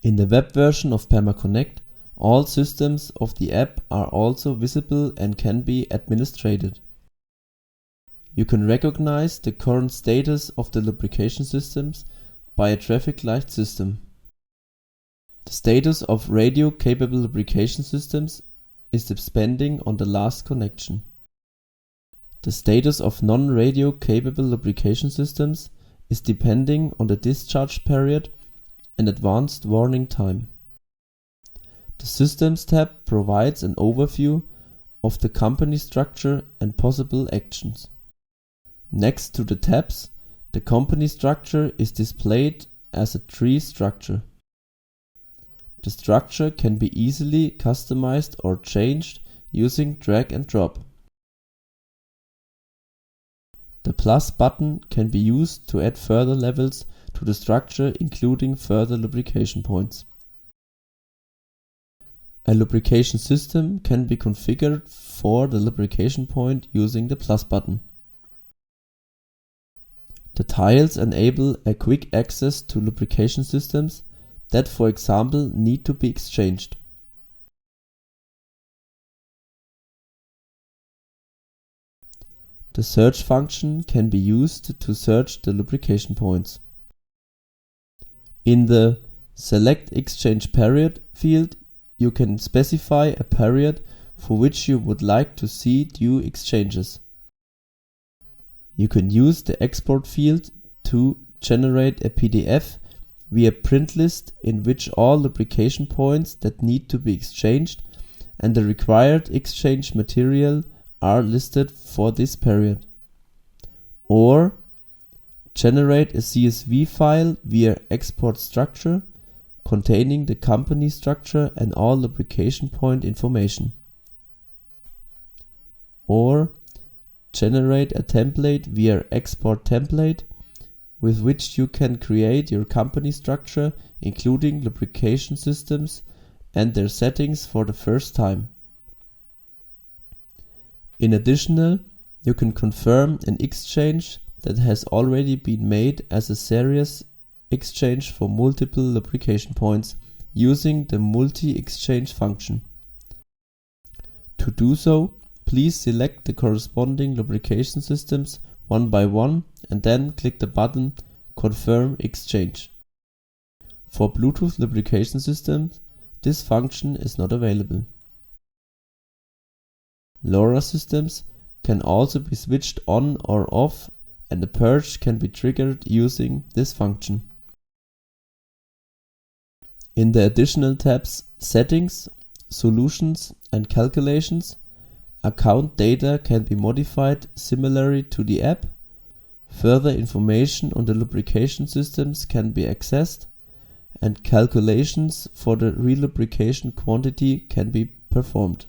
In the web version of PermaConnect, all systems of the app are also visible and can be administrated. You can recognize the current status of the lubrication systems by a traffic light system. The status of radio-capable lubrication systems is depending on the last connection. The status of non-radio capable lubrication systems is depending on the discharge period and advanced warning time. The Systems tab provides an overview of the company structure and possible actions. Next to the tabs, the company structure is displayed as a tree structure. The structure can be easily customized or changed using drag and drop. The plus button can be used to add further levels to the structure, including further lubrication points. A lubrication system can be configured for the lubrication point using the plus button. The tiles enable a quick access to lubrication systems that, for example, need to be exchanged. The search function can be used to search the lubrication points. In the Select Exchange Period field, you can specify a period for which you would like to see due exchanges. You can use the Export field to generate a PDF via print list in which all lubrication points that need to be exchanged and the required exchange material are listed for this period. Or generate a CSV file via Export Structure containing the company structure and all lubrication point information. Or generate a template via Export Template with which you can create your company structure, including lubrication systems and their settings for the first time. In addition, you can confirm an exchange that has already been made as a series exchange for multiple lubrication points using the multi-exchange function. To do so, please select the corresponding lubrication systems one by one and then click the button Confirm Exchange. For Bluetooth lubrication systems, this function is not available. LoRa systems can also be switched on or off, and a purge can be triggered using this function. In the additional tabs Settings, Solutions and Calculations, account data can be modified similarly to the app, further information on the lubrication systems can be accessed, and calculations for the relubrication quantity can be performed.